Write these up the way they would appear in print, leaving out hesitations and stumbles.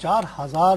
4000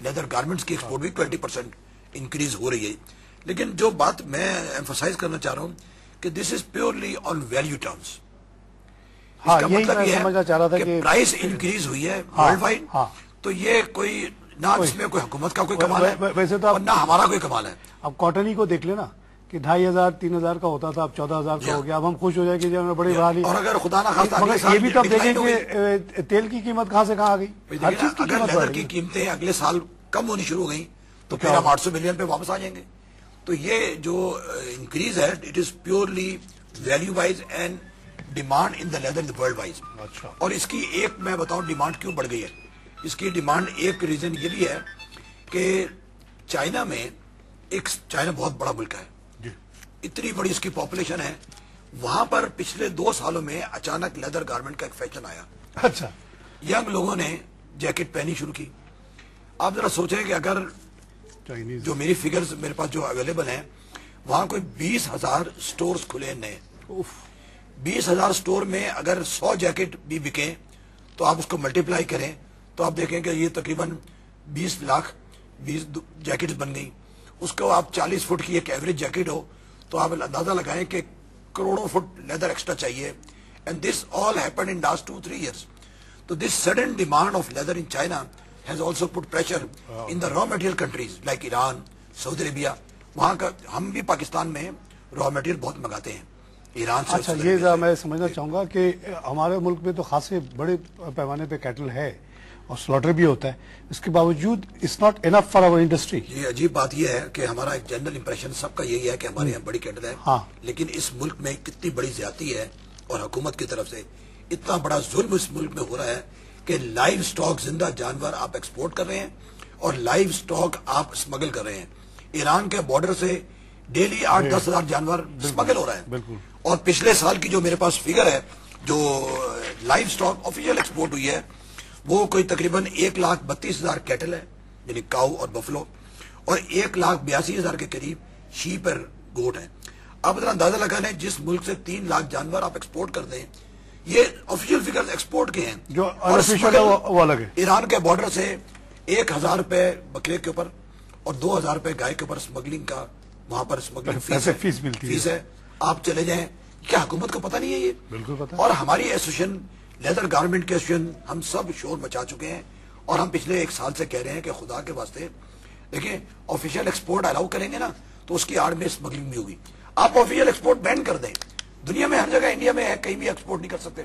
leather garments کی export بھی 20% increase ہو رہی ہے. لیکن جو بات میں ایمفسائز کرنا چاہ رہا ہوں کہ this is purely on value terms. اس کا مطلب یہ ہے کہ پرائس انکریز ہوئی ہے ورلڈ وائڈ, تو یہ کوئی نہ اس میں کوئی حکومت کا کوئی کمال ہے ویسے تو نہ ہمارا کوئی کمال ہے. اب کاٹن ہی کو دیکھ لینا کہ 2500 3000 کا ہوتا تھا, اب 14000 کا ہو گیا. اب ہم خوش ہو جائے کہ بڑی بحالی. اور اگر خدا نہ خواستہ مگر یہ بھی تو دیکھیں کہ تیل کی قیمت کہاں سے کہاں آ گئی. ہر چیز کی اگر لیدر کی قیمتیں اگلے سال کم ہونی شروع ہو گئی تو پھر ہم 800 ملین پہ واپس آ جائیں گے. تو یہ جو انکریز ہے it is purely value wise and demand in the leather world wise. اور اس کی ایک میں بتاؤں ڈیمانڈ کیوں بڑھ گئی ہے. اس کی ڈیمانڈ ایک ریزن یہ بھی ہے کہ چائنا میں چائنا بہت بڑا ملک ہے, اتنی بڑی اس کی پاپولیشن ہے. وہاں پر پچھلے 2 سالوں میں اچانک لیدر گارمنٹ کا ایک فیشن آیا. اچھا, ینگ لوگوں نے جیکٹ پہنی شروع کی. آپ ذرا سوچیں کہ اگر جو میری فگرز میرے پاس جو اویلیبل ہیں, وہاں کوئی 20,000 سٹورز کھلے نئے. 20,000 سٹور میں اگر 100 جیکٹ بھی بکیں تو آپ اس کو ملٹیپلائی کریں تو آپ دیکھیں کہ یہ تقریباً 20 لاکھ 20 جیکٹس بن گئی. اس کو آپ 40 فٹ کی ایک ایوریج جیکٹ ہو تو آپ اندازہ لگائیں کہ کروڑوں فٹ لیدر ایکسٹرا چاہیے. And this all happen in last 2-3 years. تو this sudden demand of leather in China has also put pressure in the raw material countries like Iran, Saudi Arabia. وہاں کا ہم بھی پاکستان میں را مٹیریل بہت منگاتے ہیں ایران سے. اچھا, یہ میں سمجھنا چاہوں گا کہ ہمارے ملک میں تو خاصے بڑے پیمانے پہ کیٹل ہے اور سلاٹر بھی ہوتا ہے, اس کے باوجود it's not enough for our industry. یہ عجیب بات یہ ہے کہ ہمارا ایک جنرل امپریشن سب کا یہی ہے کہ ہمارے یہاں بڑی کیٹل ہے, لیکن اس ملک میں کتنی بڑی زیادتی ہے اور حکومت کی طرف سے اتنا بڑا ظلم اس ملک میں ہو رہا ہے کہ لائیو سٹاک زندہ جانور آپ ایکسپورٹ کر رہے ہیں اور لائیو سٹاک آپ اسمگل کر رہے ہیں. ایران کے بارڈر سے ڈیلی 8-10 ہزار جانور اسمگل ہو رہا ہے. اور پچھلے سال کی جو میرے پاس فگر ہے جو لائیو سٹاک آفیشیل ایکسپورٹ ہوئی ہے وہ کوئی تقریباً 1,32,000 کیٹل ہے, یعنی کاؤ اور بفلو, اور 1,82,000 کے قریب شیپ اور گوٹ ہیں. آپ ذرا اندازہ لگا لیں جس ملک سے 3 لاکھ جانور آپ ایکسپورٹ کر دیں, یہ آفیشیل فگرز ایکسپورٹ کے ہیں. جو وہ الگ ہے. ایران کے بارڈر سے 1,000 روپے بکرے کے اوپر اور 2,000 روپے گائے کے اوپر اسمگلنگ کا وہاں پر اسمگلنگ فیس ہے. آپ چلے جائیں, کیا حکومت کو پتہ نہیں ہے یہ؟ بالکل پتہ. اور ہماری ایسوسیشن لیدر گارمنٹ کے ایسوسیشن ہم سب شور مچا چکے ہیں اور ہم پچھلے 1 سال سے کہہ رہے ہیں کہ خدا کے واسطے دیکھیں آفیشیل ایکسپورٹ الاؤ کریں گے نا تو اس کی آڑ میں اسمگلنگ بھی ہوگی. آپ آفیشیل ایکسپورٹ بین کر دیں, دنیا میں ہر جگہ انڈیا میں ہے کہیں بھی ایکسپورٹ نہیں کر سکتے.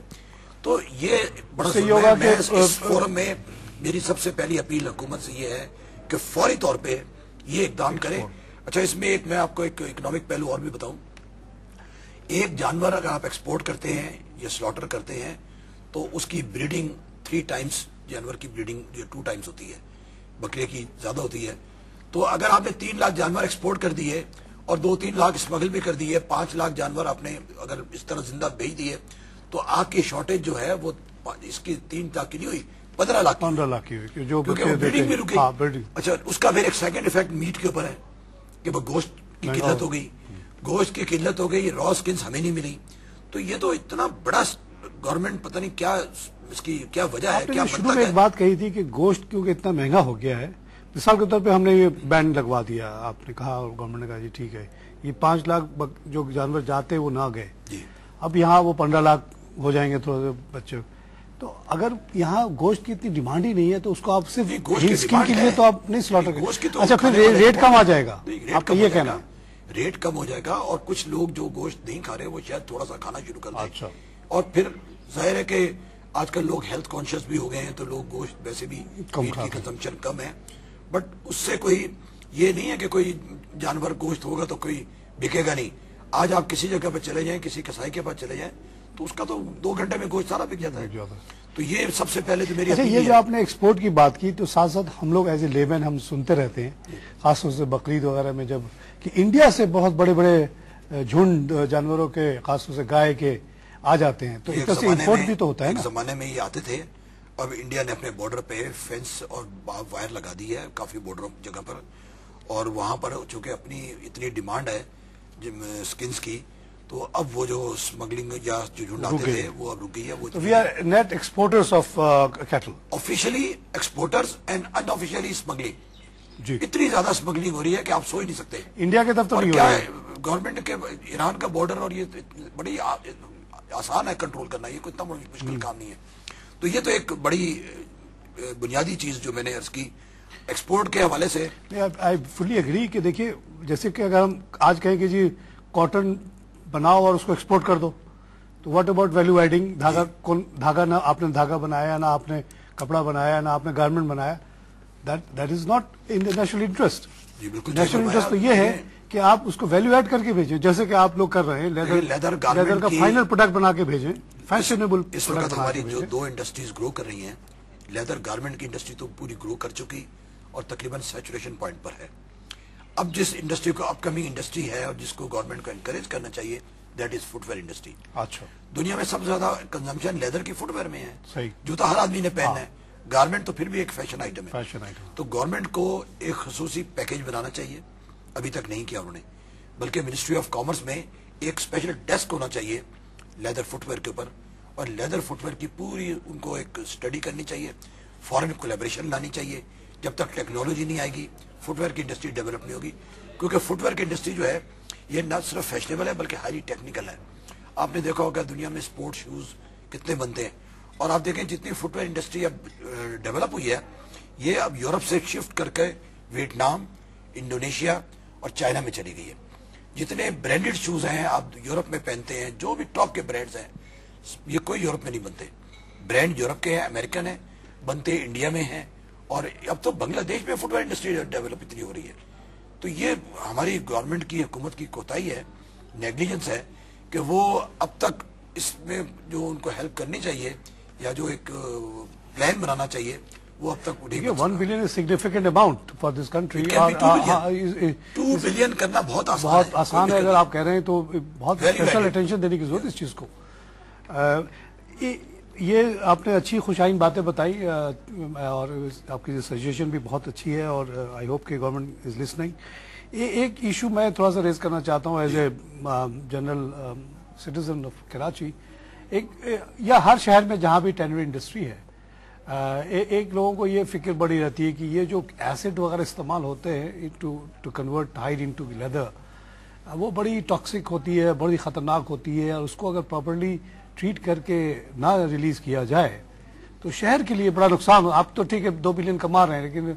تو یہ بڑا ظلم ہے. میں اس فورم میں میری سب سے پہلی اپیل حکومت سے یہ ہے کہ فوری طور پہ یہ اقدام کرے. اچھا, اس میں میں آپ کو ایک اکنامک پہلو اور بھی بتاؤں. ایک جانور اگر آپ ایکسپورٹ کرتے ہیں یا سلاٹر کرتے ہیں تو اس کی بریڈنگ 3 ٹائمز, جانور کی بریڈنگ 2 ٹائمز ہوتی ہے, بکرے کی زیادہ ہوتی ہے. تو اگر آپ نے 3 لاکھ جانور ایکسپورٹ کر دیے اور 2-3 لاکھ اسمگل بھی کر دیے, 5 لاکھ جانور آپ نے اگر اس طرح زندہ بیچ دیے تو آپ کی شارٹیج جو ہے وہ اس کی 3 لاکھ کی نہیں ہوئی, 15 لاکھ کی ہوئی, کیونکہ وہ بریڈنگ بھی رکی. اچھا, اس کا پھر ایک سیکنڈ ایفیکٹ میٹ کے اوپر ہے کہ وہ گوشت کی قلت ہو گئی, گوشت کی قلت ہو گئی, را سکنز ہمیں نہیں ملی. تو یہ تو اتنا بڑا گورنمنٹ پتہ نہیں کیا اس کی کیا وجہ ہے. کیا شروع میں ایک بات کہی تھی کہ گوشت کیونکہ اتنا مہنگا ہو گیا ہے, مثال کے طور پہ ہم نے یہ بین لگوا دیا, آپ نے کہا اور گورنمنٹ نے کہا جی ٹھیک ہے, یہ 5 لاکھ جو جانور جاتے وہ نہ گئے, اب یہاں وہ 15 لاکھ ہو جائیں گے تھوڑے بچے. تو اگر یہاں گوشت کی اتنی ڈیمانڈ ہی نہیں ہے تو اس کو آپ صرف اسکن کے لیے تو آپ نہیں سلاٹر کریں. اچھا, پھر ریٹ کم آ جائے گا, آپ کا یہ کہنا ہے ریٹ کم ہو جائے گا اور کچھ لوگ جو گوشت نہیں کھا رہے وہ شاید تھوڑا سا کھانا شروع کر دیں. اور پھر ظاہر ہے کہ آج کل لوگ ہیلتھ کانشیس بھی ہو گئے ہیں تو لوگ گوشت ویسے بھی میٹ کی کنزمپشن کم ہے. بٹ اس سے کوئی یہ نہیں ہے کہ کوئی جانور گوشت ہوگا تو کوئی بکے گا نہیں. آج آپ کسی جگہ پہ چلے جائیں, کسی کسائی کے پاس چلے جائیں تو اس کا تو 2 گھنٹے میں گوشت سارا بک جاتا ہے. تو یہ سب سے پہلے تو میری یہ جو آپ نے ایکسپورٹ کی بات کی تو ساتھ ساتھ ہم لوگ ایز اے لیمن ہم سنتے رہتے ہیں خاص طور سے بقرعید وغیرہ میں جب کہ انڈیا سے بہت بڑے بڑے جھنڈ جانوروں کے خاص طور سے گائے کے آ جاتے ہیں, تو ایک طرح سے امپورٹ بھی تو ہوتا ہے نا. ایک زمانے میں یہ آتے تھے, اب انڈیا نے اپنے بارڈر پہ فینس اور وائر لگا دی ہے کافی بارڈر جگہ پر, اور وہاں پر چونکہ اپنی اتنی ڈیمانڈ ہے سکنز کی تو اب وہ جو اسمگلنگ یا جو ڈھونڈاتے تھے وہ اب رک گئی ہے. وہ we are net exporters of cattle. Officially exporters and unofficially smuggling. جی اتنی زیادہ اسمگلنگ ہو رہی ہے کہ آپ سو ہی نہیں سکتے. انڈیا کی طرف تو نہیں ہو کیا رہا ہے گورنمنٹ کے ایران کا بارڈر اور یہ بڑی آسان ہے کنٹرول کرنا, یہ کوئی اتنا مشکل کام نہیں ہے. تو یہ تو ایک بڑی بنیادی چیز جو میں نے عرض کی ایکسپورٹ کے حوالے سے. آئی فلی اگری کہ دیکھیے جیسے کہ اگر ہم آج کہیں کہ جی کاٹن بناؤ اور اس کو ایکسپورٹ کر دو, تو واٹ اباؤٹ ویلیو ایڈنگ. دھاگا نہ آپ نے دھاگا بنایا, نہ آپ نے کپڑا بنایا, نہ آپ نے گارمنٹ بنایا. That is not in the national interest. National interest تو یہ ہے کہ آپ اس کو ویلیو ایڈ کر کے بھیجیں, جیسے کہ آپ لوگ کر رہے ہیں لیدر کا فائنل پروڈکٹ بنا کے بھیجیں, فیشنیبل. اس وقت ہماری جو دو انڈسٹریز گرو کر رہی ہیں, لیدر گارمنٹ کی انڈسٹری تو پوری گرو کر چکی اور تقریباً سیچوریشن پوائنٹ پر ہے. اب جس انڈسٹری کو اپ کمنگ انڈسٹری ہے اور جس کو گورنمنٹ کو انکریج کرنا چاہیے, that is footwear industry. اچھا, دنیا میں سب سے زیادہ کنزمپشن لیدر کی فٹ ویئر میں ہے. صحیح. جوتا ہر آدمی نے پہننا ہے, گارمنٹ تو پھر بھی ایک فیشن آئٹم ہے. Fashion item. تو گورنمنٹ کو ایک خصوصی پیکیج بنانا چاہیے, ابھی تک نہیں کیا انہوں نے, بلکہ منسٹری آف کامرس میں ایک اسپیشل ڈیسک ہونا چاہیے لیدر فٹ ویئر کے اوپر, اور لیدر فٹ ویئر کی پوری ان کو ایک اسٹڈی کرنی چاہیے, فارن کولیبریشن لانی چاہیے. جب تک ٹیکنالوجی نہیں آئے گی فٹ ویئر کی انڈسٹری ڈیولپ نہیں ہوگی, کیونکہ فٹ ویئر کی انڈسٹری جو ہے یہ نہ صرف فیشنیبل ہے بلکہ ہائیلی ٹیکنیکل ہے. آپ نے دیکھا ہوگا دنیا میں اسپورٹ شوز کتنے بنتے ہیں, اور آپ دیکھیں جتنی فٹ ویئر انڈسٹری اب ڈیولپ ہوئی ہے یہ اب یورپ سے شفٹ کر کے ویتنام, انڈونیشیا اور چائنا میں چلی گئی ہے. جتنے برانڈڈ شوز ہیں آپ یورپ میں پہنتے ہیں, جو بھی ٹاپ کے برانڈز ہیں, یہ کوئی یورپ میں نہیں بنتے. برانڈ یورپ کے ہیں, امریکن ہیں, بنتے انڈیا میں ہیں, اور اب تو بنگلہ دیش میں فٹ ویئر انڈسٹری ڈیولپ اتنی ہو رہی ہے. تو یہ ہماری گورنمنٹ کی حکومت کی کوتاہی ہے, نیگلیجنس ہے, کہ وہ اب تک اس میں جو ان کو ہیلپ کرنی چاہیے یا جو ایک پلان بنانا چاہیے وہ اب تک نہیں. 1 billion is significant amount for this country. 2 billion کرنا بہت آسان ہے. اگر آپ کہہ رہے ہیں تو بہت اسپیشل اٹینشن دینے کی ضرورت ہے اس چیز کو. یہ آپ نے اچھی خوشائن باتیں بتائی, اور آپ کی سجیشن بھی بہت اچھی ہے, اور آئی ہوپ کہ گورنمنٹ از لسننگ. ایک ایشو میں تھوڑا سا ریز کرنا چاہتا ہوں as a general citizen of Karachi. یا ہر شہر میں جہاں بھی ٹینری انڈسٹری ہے, ایک لوگوں کو یہ فکر بڑی رہتی ہے کہ یہ جو ایسڈ وغیرہ استعمال ہوتے ہیں to convert hide into leather, وہ بڑی ٹاکسک ہوتی ہے, بڑی خطرناک ہوتی ہے, اور اس کو اگر پراپرلی ٹریٹ کر کے نہ ریلیز کیا جائے تو شہر کے لیے بڑا نقصان. آپ تو ٹھیک ہے 2 بلین کما رہے ہیں, لیکن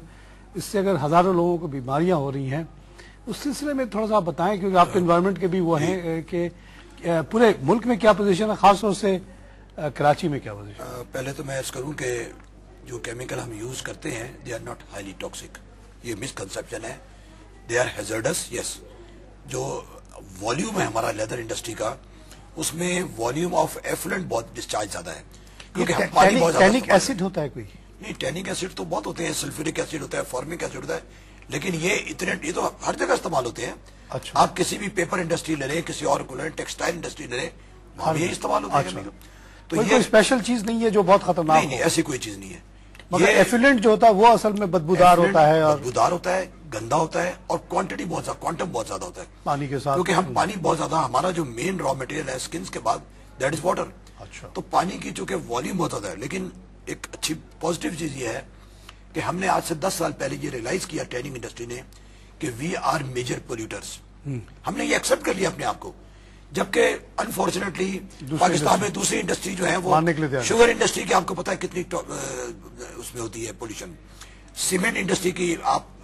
اس سے اگر ہزاروں لوگوں کو بیماریاں ہو رہی ہیں, اس سلسلے میں تھوڑا سا بتائیں, کیونکہ آپ کے انوائرمنٹ کے بھی وہ ہیں کہ پورے ملک میں کیا پوزیشن ہے, خاص طور سے کراچی میں کیا پوزیشن. پہلے تو میں عرض کروں کہ جو کیمیکل ہم یوز کرتے ہیں they are not highly toxic. یہ مس کنسپشن ہے. They are hazards. یس, جو والیوم ہے ہمارا لیدر انڈسٹری کا, اس میں والیوم آف ایفلنٹ بہت ڈسچارج زیادہ ہے, کیونکہ ہم پانی بہت زیادہ. ٹینک ایسڈ ہوتا ہے کوئی؟ نہیں, ٹینک ایسڈ تو بہت ہوتے ہیں, سلفورک ایسڈ ہوتا ہے, فارمک ایسڈ ہوتا ہے, لیکن یہ تو ہر جگہ استعمال ہوتے ہیں. اچھا. آپ کسی بھی پیپر انڈسٹری لے رہے, کسی اور کو لے, ٹیکسٹائل انڈسٹری لے رہے, وہاں بھی استعمال ہوتے ہیں. تو یہ کوئی اسپیشل چیز نہیں ہے جو بہت خطرناک؟ نہیں, ایسی کوئی چیز نہیں ہے. مگر ایفلنٹ جو ہوتا ہے وہ اصل میں بدبودار ہوتا ہے, اور بدبودار ہوتا ہے, گندا ہوتا ہے, اور کوانٹٹی بہت زیادہ, کوانٹم بہت زیادہ ہوتا ہے پانی کے ساتھ, کیونکہ ہم پانی بہت زیادہ, ہمارا جو مین را مٹیریل ہے سکنس کے بعد دیٹ از واٹر. اچھا. تو پانی کی چونکہ والیوم بہت زیادہ ہے. لیکن ایک اچھی پازیٹیو چیز یہ ہے کہ ہم نے آج سے 10 سال پہلے یہ ریئلائز کیا ٹیننگ انڈسٹری نے کہ وی آر میجر پولیوٹرز. ہم نے یہ ایکسپٹ کر لیا اپنے آپ کو, جبکہ انفارچونیٹلی پاکستان میں دوسری انڈسٹری جو ہے وہ شوگر انڈسٹری کی, آپ کو پتا ہے کتنی اس میں ہوتی ہے پولوشن. سیمنٹ انڈسٹری کی آپ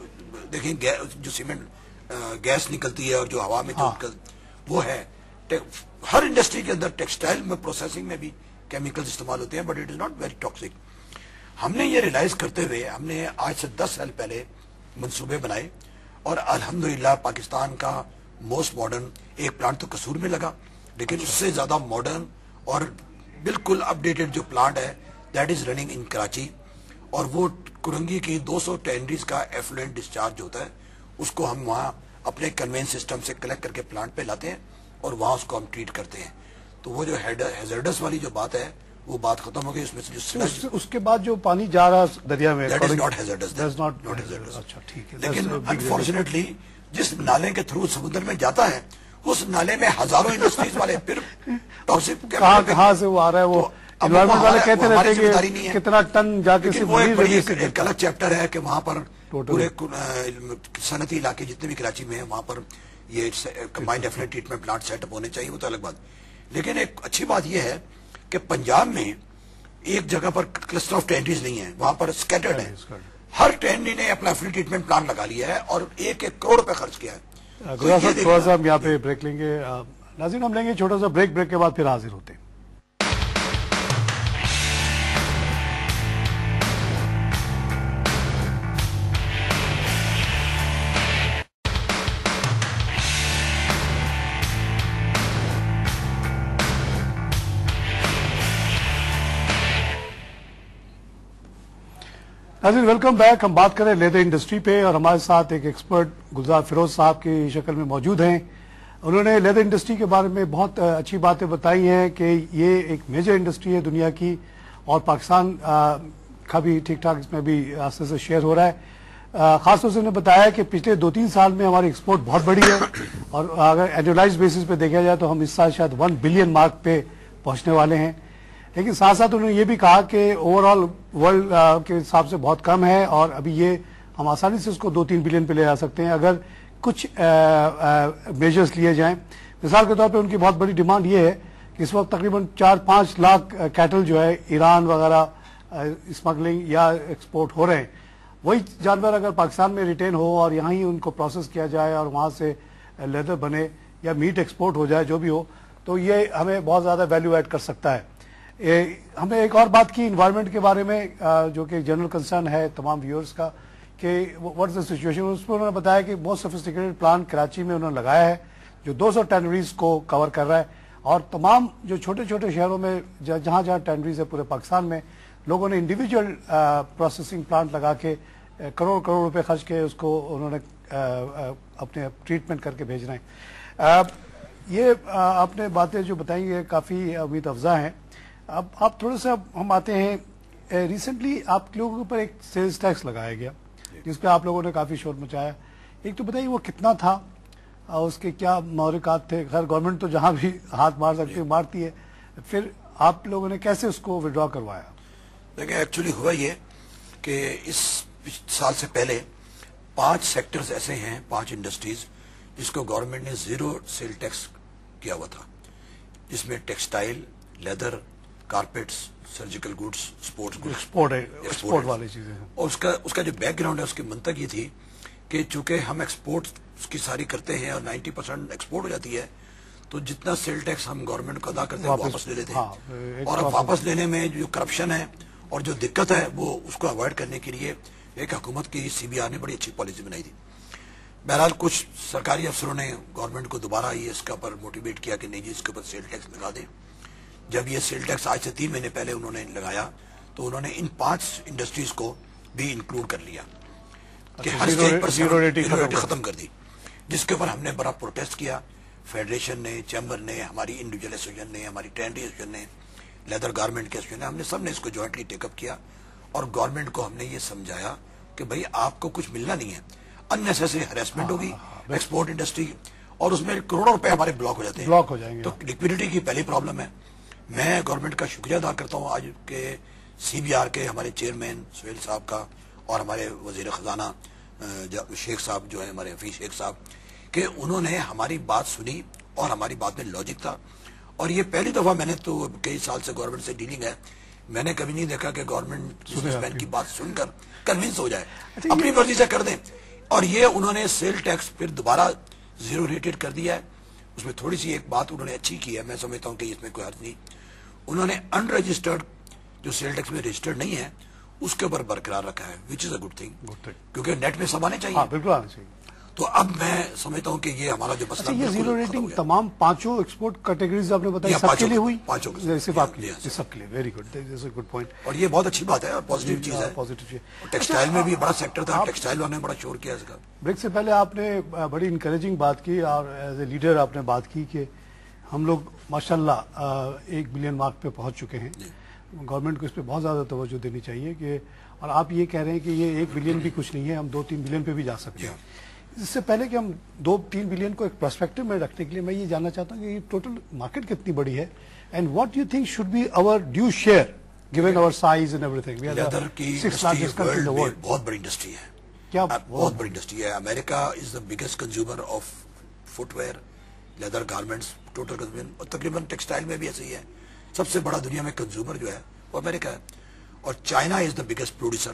دیکھیں, جو سیمنٹ گیس نکلتی ہے اور جو ہوا میں وہ ہے. ہر انڈسٹری کے اندر ٹیکسٹائل میں پروسیسنگ میں بھی کیمیکلز استعمال ہوتے ہیں, but it is not very toxic. ہم نے یہ ریئلائز کرتے ہوئے ہم نے آج سے 10 سال پہلے منصوبے بنائے, اور الحمدللہ پاکستان کا موسٹ ماڈرن ایک پلانٹ تو قصور میں لگا, لیکن اس سے زیادہ ماڈرن اور بالکل اپ ڈیٹڈ جو پلانٹ ہے دیٹ از رننگ ان کراچی. اور وہ کرنگی کی 200 ٹینریز کا ایفلوئنٹ ڈسچارج ہوتا ہے, اس کو ہم وہاں اپنے کنوینس سسٹم سے کلیکٹ کر کے پلانٹ پہ لاتے ہیں اور وہاں اس کو ہم ٹریٹ کرتے ہیں. تو وہ جو ہیزرڈس والی جو بات ہے وہ بات ختم ہو گئی. اس میں سے اس کے بعد جو پانی جا رہا دریا میں, دیٹ از ناٹ ہیزرڈس. اچھا ٹھیک ہے. لیکن انفارچونیٹلی جس نالے کے تھرو سمندر میں جاتا ہے اس نالے میں ہزاروں انڈسٹریز والے پھر ٹاکسک کہاں سے وہ آ رہا ہے. وہ انوائرمنٹ والے کہتے رہتے ہیں کہ کتنا ٹن جا کے ایک الگ چیپٹر ہے کہ وہاں پر پورے صنعتی علاقے جتنے بھی کراچی میں ہیں وہاں پر یہ combined effluent treatment plant set up ہونے چاہیے, وہ تو الگ بات. لیکن ایک اچھی بات یہ ہے کہ پنجاب میں ایک جگہ پر کلسٹر آف ٹینریز نہیں ہے, وہاں پر اسکیٹرڈ ہے. ہر ٹینری نے اپنا ایفلوئنٹ ٹریٹمنٹ پلانٹ لگا لیا ہے اور 1-1 کروڑ روپے خرچ کیا ہے. تھوڑا سا ہم یہاں پہ بریک لیں گے ناظرین, ہم لیں گے چھوٹا سا بریک کے بعد پھر حاضر ہوتے ہیں. ناظرین ویلکم بیک. ہم بات کریں لیدر انڈسٹری پہ اور ہمارے ساتھ ایک ایکسپرٹ گلزار فیروز صاحب کی شکل میں موجود ہیں. انہوں نے لیدر انڈسٹری کے بارے میں بہت اچھی باتیں بتائی ہیں کہ یہ ایک میجر انڈسٹری ہے دنیا کی اور پاکستان کا بھی ٹھیک ٹھاک اس میں بھی آستے سے شیئر ہو رہا ہے. خاص طور سے انہوں نے بتایا کہ پچھلے 2-3 سال میں ہماری ایکسپورٹ بہت بڑی ہے اور اگر اینوئلائز بیسس پہ دیکھا جائے تو ہم اس سال شاید 1 بلین مارک پہ پہنچنے والے ہیں. لیکن ساتھ ساتھ انہوں نے یہ بھی کہا کہ اوور آل ورلڈ کے حساب سے بہت کم ہے اور ابھی یہ ہم آسانی سے اس کو 2-3 بلین پہ لے جا سکتے ہیں اگر کچھ میجرز لیے جائیں. مثال کے طور پہ ان کی بہت بڑی ڈیمانڈ یہ ہے کہ اس وقت تقریباً 4-5 لاکھ کیٹل جو ہے ایران وغیرہ اسمگلنگ یا ایکسپورٹ ہو رہے ہیں. وہی جانور اگر پاکستان میں ریٹین ہو اور یہاں ہی ان کو پروسیس کیا جائے اور وہاں سے لیدر بنے یا میٹ ایکسپورٹ ہو جائے جو بھی ہو تو یہ ہمیں بہت زیادہ ویلیو ایڈ کر سکتا ہے. ہم نے ایک اور بات کی انوائرمنٹ کے بارے میں جو کہ جنرل کنسرن ہے تمام ویورز کا کہ واٹ از دا سچویشن. اس میں انہوں نے بتایا کہ بہت سوفسٹیکیٹڈ پلانٹ کراچی میں انہوں نے لگایا ہے جو 200 ٹینریز کو کور کر رہا ہے اور تمام جو چھوٹے چھوٹے شہروں میں جہاں جہاں ٹینریز ہے پورے پاکستان میں لوگوں نے انڈیویجول پروسیسنگ پلانٹ لگا کے کروڑ روپے خرچ کے اس کو انہوں نے اپنے ٹریٹمنٹ کر کے بھیج رہے ہیں. یہ آپ نے باتیں جو بتائیں یہ کافی امید افزا ہیں. اب آپ تھوڑے سے ہم آتے ہیں ریسنٹلی آپ لوگوں کے اوپر ایک سیلز ٹیکس لگایا گیا جس پہ آپ لوگوں نے کافی شور مچایا. ایک تو بتائیے وہ کتنا تھا اور اس کے کیا محرکات تھے. خیر گورنمنٹ تو جہاں بھی ہاتھ مار سکتی ہے مارتی ہے, پھر آپ لوگوں نے کیسے اس کو وڈرا کروایا؟ دیکھیں ایکچولی ہوا یہ کہ اس سال سے پہلے 5 سیکٹرز ایسے ہیں 5 انڈسٹریز جس کو گورنمنٹ نے 0 سیل ٹیکس کیا ہوا تھا, جس میں textile, leather, carpets, surgical goods, sports goods, export والی چیزیں. اور اس کا جو بیک گراؤنڈ ہے اس کی منطق یہ تھی کہ چونکہ ہم ایکسپورٹ کی ساری کرتے ہیں اور 90% ایکسپورٹ ہو جاتی ہے تو جتنا سیل ٹیکس ہم گورنمنٹ کو ادا کرتے ہیں واپس لے لیتے ہیں. اور اب واپس لینے میں جو کرپشن ہے اور جو دقت ہے وہ اس کو اوائڈ کرنے کے لیے ایک حکومت کی CBR نے بڑی اچھی پالیسی بنائی تھی. بہرحال کچھ سرکاری افسروں نے گورنمنٹ کو دوبارہ یہ اس کے اوپر موٹیویٹ کیا کہ نہیں جی اس کے اوپر سیل ٹیکس لگا دیں. جب یہ سیل ٹیکس آج سے 3 مہینے پہلے انہوں نے لگایا تو انہوں نے ان 5 انڈسٹریز کو بھی انکلوڈ کر لیا کہ ہر اسٹیج پر زیرو ریٹی ختم کر دی, جس کے اوپر ہم نے بڑا پروٹیسٹ کیا. فیڈریشن نے, چیمبر نے, ہماری انڈیویجول ایسوسیشن نے, ہماری ٹینری ایسوسیشن نے, لیدر گارمنٹ کے ایسوسیشن نے, ہم نے سب نے اس کو جوائنٹلی ٹیک اپ کیا اور گورنمنٹ کو ہم نے یہ سمجھایا کہ بھائی آپ کو کچھ ملنا نہیں ہے. اننیسیسری ہراسمنٹ ہوگی ایکسپورٹ انڈسٹری اور اس میں کروڑوں روپے ہمارے بلاک ہو جاتے ہیں. تو لکوڈیٹی کی پہلی پرابلم ہے. میں گورنمنٹ کا شکریہ ادا کرتا ہوں آج کے CBR کے ہمارے چیئرمین سہیل صاحب کا اور ہمارے وزیر خزانہ شیخ صاحب جو ہیں ہمارے حفیظ شیخ صاحب کہ انہوں نے ہماری بات سنی اور ہماری بات میں لاجک تھا. اور یہ پہلی دفعہ میں نے تو کئی سال سے گورنمنٹ سے ڈیلنگ ہے, میں نے کبھی نہیں دیکھا کہ گورنمنٹ بزنس مین کی بات سن کر کنونس ہو جائے, اپنی مرضی سے کر دیں. اور یہ انہوں نے سیل ٹیکس پھر دوبارہ 0 ریٹڈ کر دیا ہے. اس میں تھوڑی سی ایک بات انہوں نے اچھی کی ہے, میں سمجھتا ہوں کہ اس میں کوئی حرج نہیں. انہوں نے ان رجسٹرڈ جو سیل ٹیکس میں رجسٹرڈ نہیں ہے اس کے اوپر برقرار رکھا ہے, وچ از اے گڈ تھنگ, کیونکہ نیٹ میں سب آنے چاہیے. بالکل آنے چاہیے. تو اب میں سمجھتا ہوں کہ یہ ہمارا جو مسئلہ یہ 0 ریٹنگ تمام 5 ایکسپورٹ کیٹیگریز آپ نے بتائی سب کے لیے ہوئی, صرف آپ کے لیے, سب کے لیے. Very good, this good point. اور یہ بہت اچھی بات ہے اور پازیٹیو چیز ہے. ٹیکسٹائل میں بھی بڑا سیکٹر تھا, ٹیکسٹائل والوں نے بڑا شور کیا اس کا. بریک سے پہلے آپ نے بڑی انکریجنگ بات کی اور ایز اے لیڈر آپ نے بات کی کہ ہم لوگ ماشاءاللہ 1 بلین مارک پہ پہنچ چکے ہیں. گورنمنٹ کو اس پہ بہت زیادہ توجہ دینی چاہیے کہ, اور آپ یہ کہہ رہے ہیں کہ یہ 1 بلین بھی کچھ نہیں ہے, ہم 2-3 بلین پہ بھی جا سکتے ہیں. اس سے پہلے کہ ہم 2-3 بلین کو ایک پرسپیکٹو میں رکھنے کے لیے میں یہ جاننا چاہتا ہوں کہ یہ ٹوٹل مارکیٹ کتنی بڑی ہے and what you think should be our due share given our size and everything. We are leather کی the 6th largest country in the world. بہت بڑی انڈسٹری ہے. کیا بہت بڑی انڈسٹری ہے. امریکہ از the biggest consumer of fit where, leather garments, total consumer, اور تقریباً ٹیکسٹائل میں بھی ایسے ہی ہے. سب سے بڑا دنیا میں کنزیومر جو ہے وہ امریکہ ہے, اور China is the biggest producer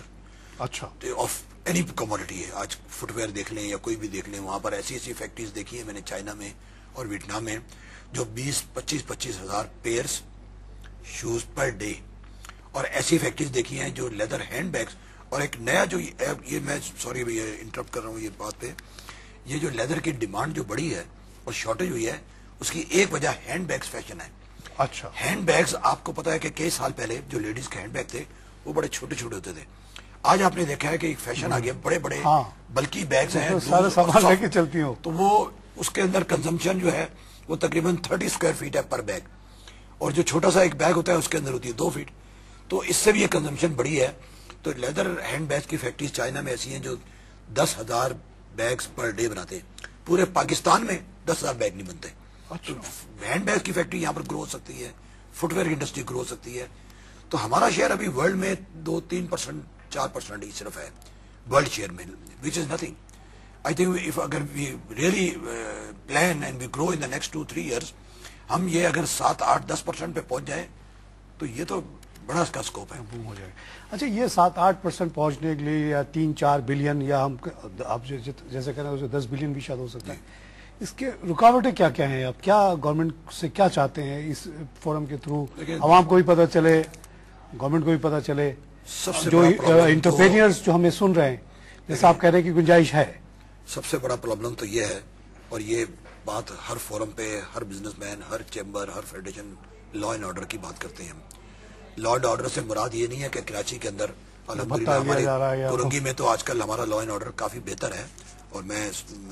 اچھا آف اینی کموڈٹی ہے. آج فٹ ویئر دیکھ لیں یا کوئی بھی دیکھ لیں, وہاں پر ایسی ایسی فیکٹریز دیکھی ہیں میں نے چائنا میں اور ویٹنام میں, جو 20-25 ہزار پیئرس شوز پر ڈے, اور ایسی فیکٹریز دیکھی ہیں جو لیدر ہینڈ بیگز. اور ایک نیا جو یہ میں سوری انٹرپٹ کر رہا ہوں یہ بات پہ, یہ جو لیدر کی ڈیمانڈ جو بڑی ہے اور شارٹیج ہوئی ہے, اس کی ایک وجہ ہینڈ بیگز فیشن ہے. اچھا ہینڈ بیگز آپ کو پتا ہے کہ کئی سال پہلے جو لیڈیز کے ہینڈ بیگ تھے وہ بڑے چھوٹے چھوٹے ہوتے تھے. آج آپ نے دیکھا ہے کہ ایک فیشن آ گیا, بڑے بڑے بلکی بیگز ہیں, سارے سامان لے کے چلتی ہوں, تو وہ اس کے اندر کنزمپشن جو ہے وہ تقریباً 30 اسکوائر فیٹ ہے پر بیگ, اور جو چھوٹا سا ایک بیگ ہوتا ہے اس کے اندر ہوتی ہے 2 فیٹ. تو اس سے بھی یہ کنزمپشن بڑی ہے. تو لیدر ہینڈ بیگز کی فیکٹریز چائنا میں ایسی ہیں جو 10,000 بیگز پر ڈے بناتے ہیں. پورے پاکستان میں 10,000 بیگ نہیں بنتے. ہینڈ بیگ کی فیکٹری یہاں پر گرو ہو سکتی ہے, فٹ ویئر کی انڈسٹری گرو ہو سکتی ہے. تو ہمارا شیئر ابھی ورلڈ میں 2-3%, 4% ہی صرف ہے ورلڈ شیئر میں, وچ از نتھنگ. آئی تھنک اگر we really plan and we grow in the next 2-3 years, ہم یہ اگر 7-8-10% پہ پہنچ جائیں تو یہ تو بڑا اس کا اسکوپ ہے. ہو جائے. اچھا یہ 7-8% پہنچنے کے لیے یا 3-4 بلین یا ہم آپ جیسے کہہ رہے ہیں 10 بلین بھی شاید ہو سکتا ہے, اس کے رکاوٹیں کیا کیا ہیں؟ آپ کیا گورنمنٹ سے کیا چاہتے ہیں اس فورم کے تھرو؟ عوام کو بھی پتہ چلے, گورنمنٹ کو بھی پتہ چلے, جو انٹرپرینئرز جو ہمیں سن رہے ہیں, جیسے آپ کہہ رہے ہیں کہ گنجائش ہے. سب سے بڑا پرابلم تو یہ ہے, اور یہ بات ہر فورم پہ ہر بزنس مین, ہر چیمبر, ہر فیڈریشن لا اینڈ آرڈر کی بات کرتے ہیں. لا اینڈ آرڈر سے مراد یہ نہیں ہے کہ کراچی کے اندر الحمدللہ ہمارے پورنگی میں تو آج کل ہمارا لا اینڈ آرڈر کافی بہتر ہے, اور میں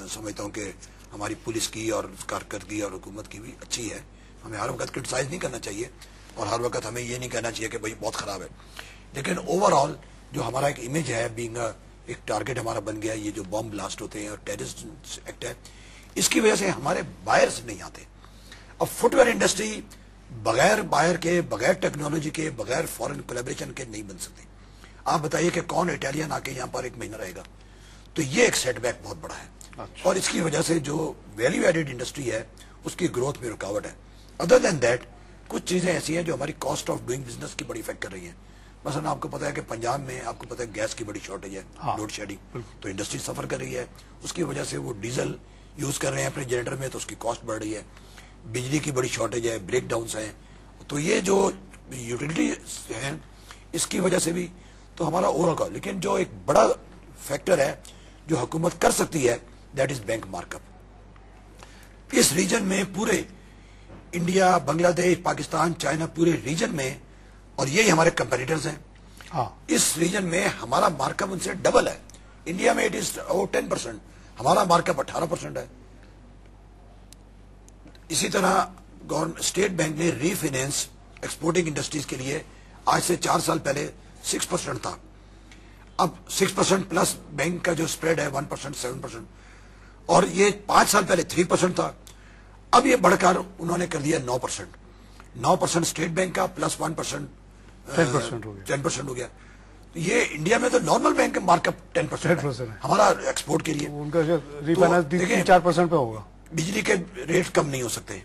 سمجھتا ہوں کہ ہماری پولیس کی اور کارکردگی اور حکومت کی بھی اچھی ہے. ہمیں ہر وقت کرٹیسائز نہیں کرنا چاہیے, اور ہر وقت ہمیں یہ نہیں کہنا چاہیے کہ بھائی بہت خراب ہے. لیکن اوور آل جو ہمارا ایک امیج ہے, بینگ ایک ٹارگیٹ ہمارا بن گیا, یہ جو بم بلاسٹ ہوتے ہیں اور ٹیررسٹ ایکٹ ہے, اس کی وجہ سے ہمارے بائرز نہیں آتے. اب فٹ ویئر انڈسٹری بغیر بائر کے, بغیر ٹیکنالوجی کے, بغیر فورن کولیبریشن کے نہیں بن سکتی. آپ بتائیے کہ کون اٹالین آ کے یہاں پر 1 مہینہ رہے گا؟ تو یہ ایک سیٹ بیک بہت بڑا ہے. اور اس کی وجہ سے جو ویلیو ایڈیڈ انڈسٹری ہے اس کی گروتھ میں رکاوٹ ہے. ادر دین دیٹ کچھ چیزیں ایسی ہیں جو ہماری کاسٹ آف ڈوئنگ بزنس کی بڑی افیکٹ کر رہی ہیں. مثلا آپ کو پتا ہے کہ پنجاب میں آپ کو پتا ہے گیس کی بڑی شارٹیج ہے, لوڈ شیڈنگ, تو انڈسٹری سفر کر رہی ہے. اس کی وجہ سے وہ ڈیزل یوز کر رہے ہیں اپنے جنریٹر میں, تو اس کی کاسٹ بڑھ رہی ہے. بجلی کی بڑی شارٹیج ہے, بریک ڈاؤنس ہیں. تو یہ جو یوٹیلٹی ہیں اس کی وجہ سے بھی تو ہمارا اوور کا, لیکن جو ایک بڑا فیکٹر ہے جو حکومت کر سکتی ہے that is bank markup. اس ریجن میں پورے انڈیا, بنگلہ دیش, پاکستان, چائنا, پورے ریجن میں, اور یہی ہمارے کمپیٹیٹرز ہیں, اس ریجن میں ہمارا مارک اپ ان سے ڈبل ہے. انڈیا میں اٹ از 10%, ہمارا مارک اپ 18% ہے. اسی طرح اسٹیٹ بینک نے ری فائنینس ایکسپورٹنگ انڈسٹریز کے لیے آج سے 4 سال پہلے 6% تھا. اب 6% پلس بینک کا جو اسپریڈ ہے 1%, 7%, اور یہ 5 سال پہلے 3% تھا. اب یہ بڑھ کر انہوں نے کر دیا 9%. 9% اسٹیٹ بینک کا پلس 1% 10% ہو گیا. یہ انڈیا میں تو نارمل بینک کا مارک اپ 10% ہمارا ایکسپورٹ کے لیے. ان کا ری فائنینس 4% پہ ہوگا. بجلی کے ریٹ کم نہیں ہو سکتے,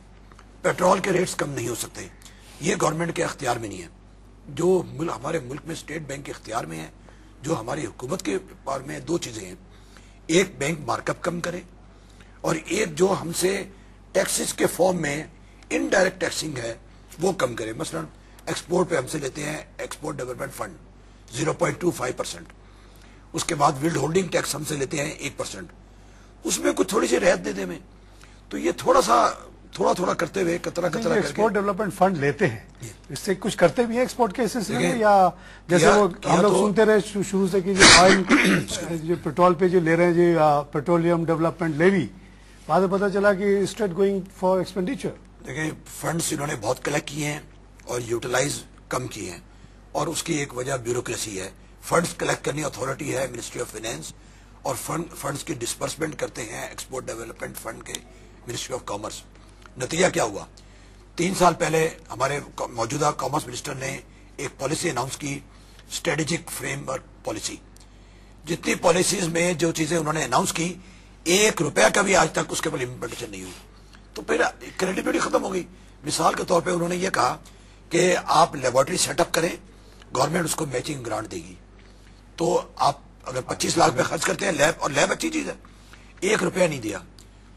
پیٹرول کے ریٹس کم نہیں ہو سکتے. یہ گورنمنٹ کے اختیار میں نہیں ہے. جو ہمارے ملک میں اسٹیٹ بینک کے اختیار میں ہے, جو ہماری حکومت کے پار میں 2 چیزیں ہیں. ایک بینک مارک اپ کم کرے, اور ایک جو ہم سے ٹیکسز کے فارم میں انڈائریکٹ ٹیکسنگ ہے وہ کم کرے. مثلا ایکسپورٹ پہ ہم سے لیتے ہیں ایکسپورٹ ڈیولپمنٹ فنڈ 0.25%, اس کے بعد ولڈ ہولڈنگ ٹیکس ہم سے لیتے ہیں 1%, اس میں کچھ تھوڑی سی رعایت دے دیں میں. تو یہ تھوڑا کرتے ہوئے کترا ایکسپورٹ ڈیولپمنٹ فنڈ لیتے ہیں, اس سے کچھ کرتے بھی ہیں ایکسپورٹ کے سلسلے میں, یا جیسے وہ ہم لوگ سنتے رہے شروع سے کہ جو آئل جو پیٹرول پہ جو لے رہے ہیں جی پیٹرولیم ڈیولپمنٹ لیوی, بعد میں پتہ چلا کہ اسٹیٹ گوئنگ فار ایکسپینڈیچر. دیکھیں فنڈس انہوں نے بہت کلیکٹ کیے ہیں اور یوٹیلائز کم کیے ہیں, اور اس کی ایک وجہ بیوروکریسی ہے. فنڈس کلیکٹ کرنی اتھارٹی ہے منسٹری آف فائنینس, اور فنڈز کی ڈسپرسمنٹ کرتے ہیں ایکسپورٹ ڈیولپمنٹ فنڈ کے منسٹری آف کامرس. نتیجہ کیا ہوا؟ 3 سال پہلے ہمارے موجودہ کامرس منسٹر نے ایک پالیسی اناؤنس کی, اسٹریٹجک فریم ورک پالیسی. جتنی پالیسیز میں جو چیزیں انہوں نے اناؤنس کی, 1 روپیہ کا بھی آج تک اس کے اوپر امپلیمنٹیشن نہیں ہوئی. تو پھر کریڈیبلٹی ختم ہو گئی. مثال کے طور پہ انہوں نے یہ کہا کہ آپ لیبارٹری سیٹ اپ کریں, گورنمنٹ اس کو میچنگ گرانٹ دے گی. تو آپ اگر 25 لاکھ پہ خرچ کرتے ہیں لیب, اور لیب اچھی چیز ہے, 1 روپیہ نہیں دیا.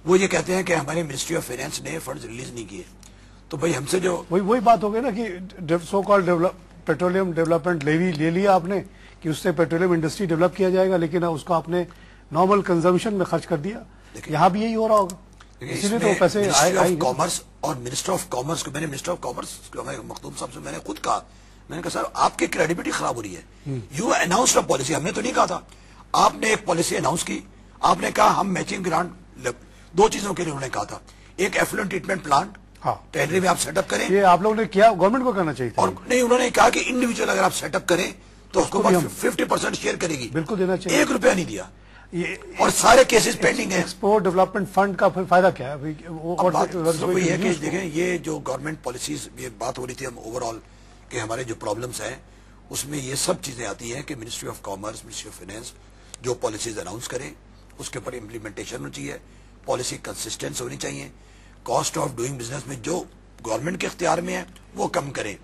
وہ یہ کہتے ہیں کہ ہمارے منسٹری آف فائنانس نے فنڈز ریلیز نہیں کیے. تو بھائی ہم سے جو وہی بات ہو گئی نا کہ سو کال پیٹرولیم ڈیولپمنٹ لے لیا آپ نے کہ اس سے پیٹرولیم انڈسٹری ڈیولپ کیا جائے گا, لیکن اس کو آپ نے نارمل کنزمپشن میں خرچ کر دیا. یہاں بھی یہی ہو رہا ہوگا, اسی لیے تو پیسے منسٹری آف کامرس اور منسٹر آف کامرس کو, میں نے منسٹر آف کامرس مخدوم صاحب سے میں نے خود کہا, میں نے کہا صاحب آپ کی کریڈیبلٹی خراب ہو رہی ہے. یو اناؤنسڈ اے پالیسی, ہم نے تو نہیں کہا تھا, آپ نے ایک پالیسی اناؤنس کی, آپ نے کہا ہم میچنگ گرانٹ 2 چیزوں کے لیے انہوں نے کہا تھا. ایک ایفلوئنٹ ٹریٹمنٹ پلانٹ ٹینری میں آپ سیٹ اپ کریں, یہ آپ لوگوں نے کیا, گورنمنٹ کو کرنا چاہیے. اور نہیں, انہوں نے کہا کہ انڈیویجل اگر آپ سیٹ اپ کریں تو اس کو 50% شیئر کرے گی. بالکل دینا چاہیے. 1 روپیہ نہیں دیا, اور سارے کیسز پینڈنگ ہیں. ایکسپورٹ ڈیولپمنٹ فنڈ کا فائدہ کیا ہے؟ یہ ہے کہ دیکھیں, یہ جو گورنمنٹ پالیسیز, یہ بات ہو رہی تھی ہم اوور آل کہ ہمارے جو پرابلمس ہیں اس میں یہ سب چیزیں آتی ہیں کہ ministry of commerce, ministry of finance جو پالیسیز اناؤنس کریں اس کے اوپر امپلیمنٹیشن ہونی چاہیے, پالیسی کنسسٹنس ہونی چاہیے. کاسٹ آف ڈوئنگ بزنس میں جو گورنمنٹ کے اختیار میں ہے وہ کم کریں.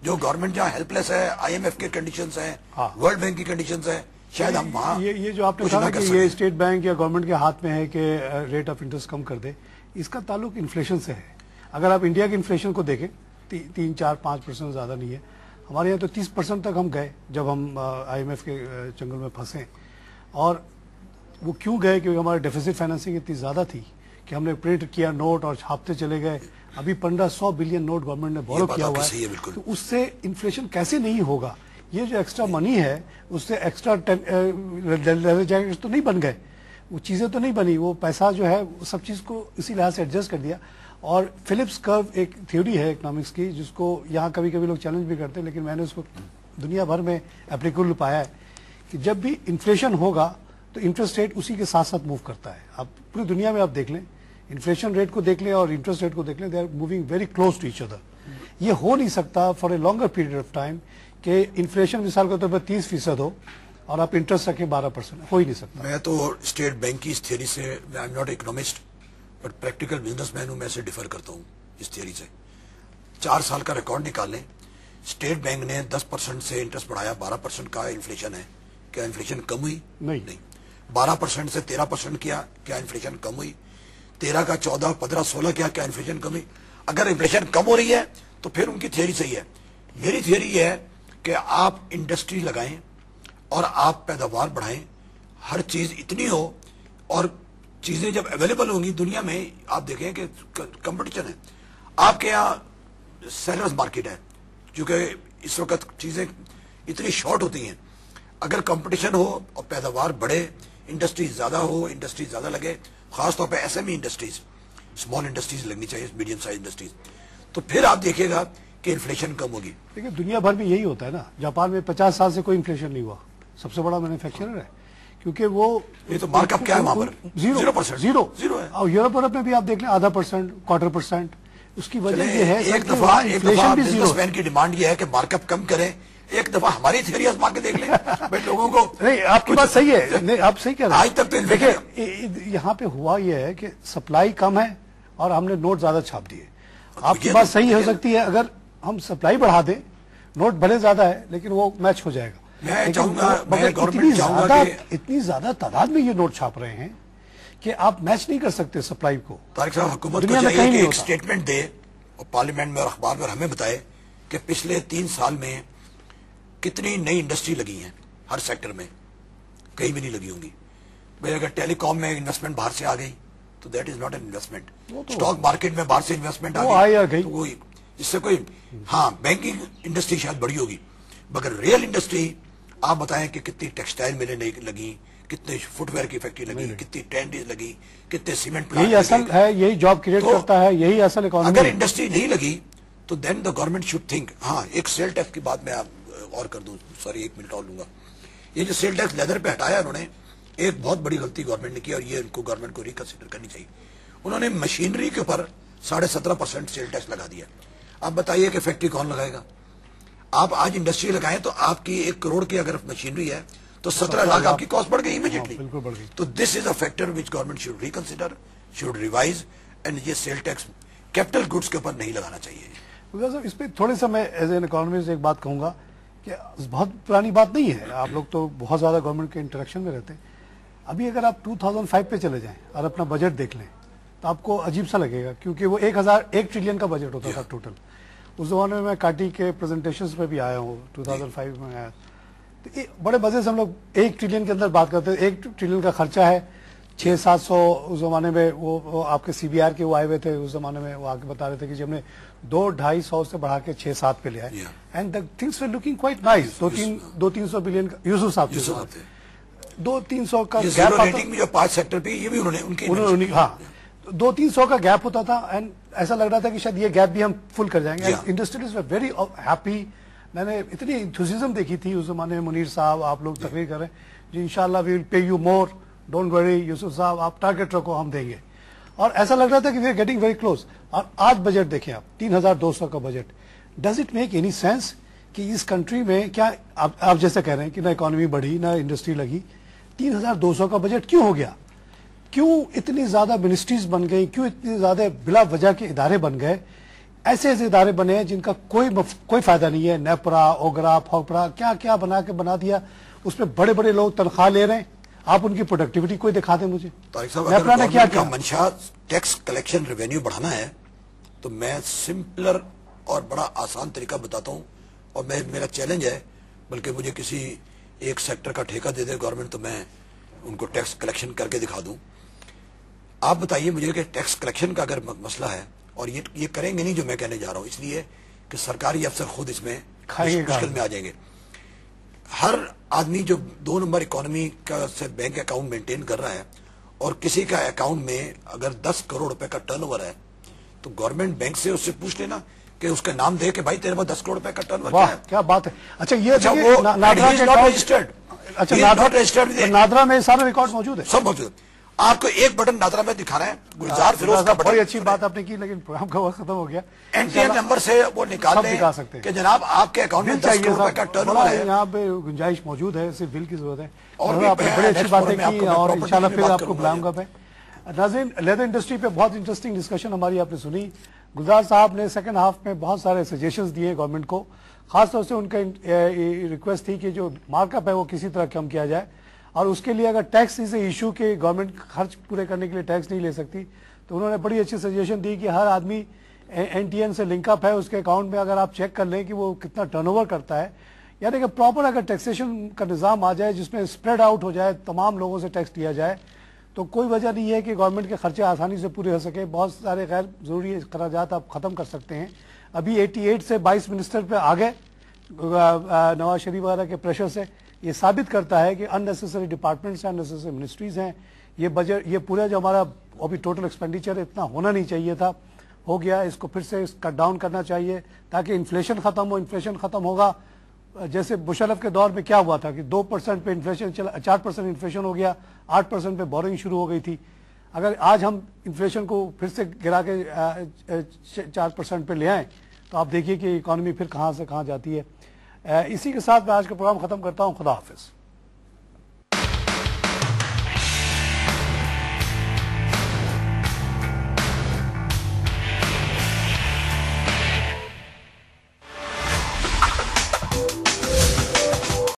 جو گورنمنٹ جہاں ہیلپ لیس ہے, IMF کے کنڈیشنز ہیں, ورلڈ بینک کی کنڈیشنز ہیں, شاید ہم وہاں یہ جو آپ نے کہا کہ یہ اسٹیٹ بینک یا گورنمنٹ کے ہاتھ میں ہے کہ ریٹ آف انٹرسٹ کم کر دے, اس کا تعلق انفلیشن سے ہے. اگر آپ انڈیا کی انفلیشن کو دیکھیں 3-4-5% زیادہ نہیں ہے. ہمارے یہاں تو 30% تک ہم گئے جب ہم IMF کے چنگل میں پھنسے. اور وہ کیوں گئے؟ کیونکہ ہمارے ڈیفیسٹ فائنانسنگ اتنی زیادہ تھی کہ ہم نے پرنٹ کیا نوٹ اور چھاپتے چلے گئے. ابھی 1500 بلین نوٹ گورنمنٹ نے بورو کیا ہوا ہے, تو اس سے انفلیشن کیسے نہیں ہوگا؟ یہ جو ایکسٹرا منی ہے اس سے ایکسٹرا جیکٹ تو نہیں بن گئے, وہ چیزیں تو نہیں بنی, وہ پیسہ جو ہے سب چیز کو اسی لحاظ سے ایڈجسٹ کر دیا. اور فلپس کرو ایک تھیوری ہے اکنامکس کی جس کو یہاں کبھی کبھی لوگ چیلنج بھی کرتے ہیں, لیکن میں نے اس کو دنیا بھر میں اپلیکیبل پایا ہے کہ جب بھی انفلیشن ہوگا تو انٹرسٹ ریٹ اسی کے ساتھ ساتھ موو کرتا ہے. آپ پوری دنیا میں آپ دیکھ لیں, انفلیشن ریٹ کو دیکھ لیں اور انٹرسٹ ریٹ کو دیکھ لیں, they are moving very close to each other. یہ ہو نہیں سکتا for a longer period of time کہ انفلیشن مثال کے طور پر 30% ہو اور آپ انٹرسٹ رکھیں 12%, ہو ہی نہیں سکتا. میں تو اسٹیٹ بینک کی اس تھیوری سے, I am not economist but practical business man ہوں, میں سے ڈیفر کرتا ہوں اس تھیوری سے. 4 سال کا ریکارڈ نکال لیں, اسٹیٹ بینک نے 10% سے انٹرسٹ بڑھایا, 12% کا انفلیشن ہے, کیا انفلیشن کم ہوئی؟ نہیں. 12% سے 13% کیا, کیا انفلیشن کم ہوئی؟ 13 کا 14, 15, 16 کیا انفلیشن کم ہوئی؟ اگر انفلیشن کم ہو رہی ہے تو پھر ان کی تھیوری صحیح ہے. میری تھیوری یہ ہے کہ آپ انڈسٹری لگائیں اور آپ پیداوار بڑھائیں, ہر چیز اتنی ہو, اور چیزیں جب اویلیبل ہوں گی دنیا میں, آپ دیکھیں کہ کمپٹیشن ہے. آپ کے یہاں سیلرز مارکیٹ ہے, چونکہ اس وقت چیزیں اتنی شارٹ ہوتی ہیں. اگر کمپٹیشن ہو اور پیداوار بڑھے, انڈسٹری زیادہ ہو, انڈسٹری زیادہ لگے, خاص طور پہ SME انڈسٹریز, اسمال انڈسٹریز لگنی چاہیے, میڈیم سائز انڈسٹریز, تو پھر آپ دیکھیے گا کہ انفلیشن کم ہوگی. لیکن دنیا بھر میں یہی ہوتا ہے نا. جاپان میں 50 سال سے کوئی انفلیشن نہیں ہوا, سب سے بڑا مینوفیکچرر ہے, کیونکہ وہ یہ تو مارک اپ کیا ہے وہاں پر 0% ہے. اور یورپ میں بھی آپ دیکھ لیں 0.5%, 1/4%. اس کی وجہ یہ ہے ایک دفعہ بزنس مین کی ڈیمانڈ یہ ہے کہ مارک اپ کم کریں, ایک دفعہ ہماری تھیوری آزما کے دیکھ لیں بھائی لوگوں کو. نہیں, آپ کی بات صحیح ہے, نہیں آپ صحیح کہہ رہے ہیں. آج تک تو دیکھیں یہاں پہ ہوا یہ ہے کہ سپلائی کم ہے اور ہم نے نوٹ زیادہ چھاپ دیے. آپ کی بات صحیح ہو سکتی ہے, اگر ہم سپلائی بڑھا دیں, نوٹ بھلے زیادہ ہے لیکن وہ میچ ہو جائے گا. میں چاہوں گا, میں گورنمنٹ چاہوں گا کہ اتنی زیادہ تعداد میں یہ نوٹ چھاپ رہے ہیں کہ آپ میچ نہیں کر سکتے سپلائی کو. طارق صاحب, حکومت کو چاہیے کہ ایک سٹیٹمنٹ دے اور پارلیمنٹ میں اور اخبار میں ہمیں بتائے کہ پچھلے 3 سال میں کتنی نئی انڈسٹری لگی ہیں ہر سیکٹر میں. کہیں بھی نہیں لگی ہوں گی. بھائی اگر ٹیلی کام میں انویسٹمنٹ باہر سے آ گئی تو that is not an investment. Stock market میں باہر سے انویسٹمنٹ آ گئی تو وہ اس سے کوئی, ہاں بینکنگ انڈسٹری شاید بڑی ہوگی, مگر ریئل انڈسٹری آپ بتائیں کہ کتنی ٹیکسٹائل ملیں لگی, کتنے فٹ ویئر کی فیکٹری لگی, کتنی ٹینڈیز لگی, کتنے سیمنٹ پلانٹ. یہی اصل ہے, یہی جاب کریٹ کرتا ہے, یہی اصل اکانومی. اگر انڈسٹری نہیں لگی تو دین دا گورنمنٹ شوڈ تھنک. ہاں, ایک سیل ٹیکس کی بات میں اور کر دوں, سوری 1 منٹ اور لوں گا. یہ جو سیل ٹیکس لیدر پہ ہٹایا انہوں نے, ایک بہت بڑی غلطی گورنمنٹ نے کی اور یہ ان کو گورنمنٹ کو ریکنسیڈر کرنی چاہیے. انہوں نے مشینری کے اوپر 17.5% سیل ٹیکس لگا دیا. آپ بتائیے کہ فیکٹری کون لگائے گا؟ آپ آج انڈسٹری لگائیں تو آپ کی 1 کروڑ کی اگر مشینری ہے تو 17 لاکھ آپ کی کاسٹ بڑھ گئی امیڈیٹلی. تو this is a factor which government should reconsider, should revise, and یہ سیل ٹیکس کیپٹل گڈس کے اوپر نہیں لگانا چاہیے. اس پہ تھوڑے سا میں ایز این اکانومسٹ ایک بات کہوں گا کہ بہت پرانی بات نہیں ہے, آپ لوگ تو بہت زیادہ گورنمنٹ کے انٹریکشن میں رہتے ہیں. ابھی اگر آپ 2005 پہ چلے جائیں اور اپنا بجٹ دیکھ لیں تو آپ کو عجیب سا لگے گا, کیونکہ وہ 1 ٹریلین کا بجٹ ہوتا تھا ٹوٹل. اس زمانے میں کاٹی کے پریزنٹیشنز پہ بھی آیا ہوں, 2005 میں آیا. تو بڑے مزے سے ہم لوگ 1 ٹریلین کے اندر بات کرتے ہیں. 1 ٹریلین کا خرچہ ہے 600-700. اس زمانے میں وہ آپ کے سی بی آر کے وہ آئے ہوئے تھے اس زمانے میں, وہ آ کے بتا رہے تھے کہ ہم نے 200-250 سے بڑھا کے 6-7 پہ لے آئے. And the things were looking quite nice. 200-300 billion کا یوسف صاحب 200-300 کا گیپ, 5 سیکٹر پہ یہ بھی انہوں نے ہاں 200-300 کا گیپ ہوتا تھا. اینڈ ایسا لگ رہا تھا کہ شاید یہ گیپ بھی ہم فل کر جائیں گے. Industries very happy. میں نے اتنی انتھوسیزم دیکھی تھی اس زمانے میں. منیر صاحب آپ لوگ تقریر کر رہے ہیں جی, انشاءاللہ وی ول پے یو مور, ڈونٹ وری یوسف صاحب, آپ ٹارگیٹ رکھو ہم دیں گے. اور ایسا لگ رہا تھا کہ we are getting very close. اور آج بجٹ دیکھیں آپ, 3200 کا budget. Does it make any sense کہ اس کنٹری میں کیا آپ جیسے کہہ رہے ہیں کہ نہ اکانومی بڑھی نہ انڈسٹری لگی, 3200 کا بجٹ کیوں ہو گیا؟ کیوں اتنی زیادہ منسٹریز بن گئی؟ کیوں اتنی زیادہ بلا وجہ کے ادارے بن گئے؟ ایسے ایسے ادارے بنے ہیں جن کا کوئی فائدہ نہیں ہے. نیپرا, اوگرا, پھوپڑا, کیا کیا بنا دیا. اس میں بڑے بڑے لوگ تنخواہ لے رہے ہیں. آپ ان کی پروڈکٹیوٹی کوئی دکھا دیں مجھے. نیپرا نے کیا کیا منشا ٹیکس کلیکشن ریونیو بڑھانا ہے تو میں سمپلر اور بڑا آسان طریقہ بتاتا ہوں, اور میرا چیلنج ہے, بلکہ مجھے کسی ایک سیکٹر کا ٹھیکہ دے دے گورنمنٹ تو میں ان کو ٹیکس کلیکشن کر کے دکھا دوں. آپ بتائیے مجھے کہ ٹیکس کلیکشن کا اگر مسئلہ ہے, اور یہ کریں گے نہیں جو میں کہنے جا رہا ہوں, اس لیے کہ سرکاری افسر خود اس میں مشکل میں آ جائیں گے. ہر آدمی جو 2 نمبر اکانومی کا سے بینک اکاؤنٹ مینٹین کر رہا ہے, اور کسی کا اکاؤنٹ میں اگر 10 کروڑ روپے کا ٹرن اوور ہے تو گورنمنٹ بینک سے اس سے پوچھ لینا کہ اس کا نام دے کہ بھائی تیرے پاس 10 کروڑ روپے کا ٹرن اوور ہے. کیا بات ہے. اچھا یہ نادرا میں سارے ریکارڈ موجود ہے, سب موجود ہے. آپ کو ایک بٹن نادرا میں دکھانا ہے, گلزار فیروز کا بٹن. بڑی اچھی بات آپ نے کی, لیکن پروگرام کا وقت ختم ہو گیا. این ٹی این نمبر سے وہ نکال لیں کہ جناب آپ کے اکاؤنٹ میں 10 کروڑ روپے کا ٹرن اوور ہے. یہاں پہ گنجائش موجود ہے, صرف بل کی ضرورت ہے. اور آپ نے بڑی اچھی باتیں کی, اور انشاءاللہ پھر آپ کو بلاؤں گا. ناظرین, لیدر انڈسٹری پہ بہت انٹرسٹنگ ڈسکشن ہماری آپ نے سنی. گلزار صاحب نے سیکنڈ ہاف میں بہت سارے سجیشنز دیے گورنمنٹ کو. خاص طور سے ان کا ریکویسٹ تھی کہ جو مارک اپ ہے وہ کسی طرح کم کیا جائے, اور اس کے لیے اگر ٹیکس از اے ایشو کہ گورنمنٹ خرچ پورے کرنے کے لیے ٹیکس نہیں لے سکتی, تو انہوں نے بڑی اچھی سجیشن دی کہ ہر آدمی این ٹی این سے لنک اپ ہے, اس کے اکاؤنٹ میں اگر آپ چیک کر لیں کہ وہ کتنا ٹرن اوور کرتا ہے, یعنی کہ پراپر اگر ٹیکسیشن کا نظام آ جائے جس میں اسپریڈ آؤٹ ہو جائے, تمام لوگوں سے ٹیکس لیا جائے, تو کوئی وجہ نہیں ہے کہ گورنمنٹ کے خرچے آسانی سے پورے ہو سکے. بہت سارے غیر ضروری اخراجات آپ ختم کر سکتے ہیں. ابھی 88 سے 22 منسٹر پہ آ گئے نواز شریف وغیرہ کے پریشر سے. یہ ثابت کرتا ہے کہ ان نیسیسری ڈپارٹمنٹس ہیں, ان نیسیسری منسٹریز ہیں. یہ بجٹ, یہ پورا جو ہمارا ابھی ٹوٹل ایکسپینڈیچر اتنا ہونا نہیں چاہیے تھا, ہو گیا. اس کو پھر سے کٹ ڈاؤن کرنا چاہیے تاکہ انفلیشن ختم ہو. انفلیشن ختم ہوگا, جیسے مشرف کے دور میں کیا ہوا تھا کہ 2% پہ انفلیشن چلا, 4% انفلیشن ہو گیا, 8% پہ بورنگ شروع ہو گئی تھی. اگر آج ہم انفلیشن کو پھر سے گرا کے 4% پہ لے آئیں تو آپ دیکھیے کہ اکانومی پھر کہاں سے کہاں جاتی ہے. اسی کے ساتھ میں آج کا پروگرام ختم کرتا ہوں. خدا حافظ.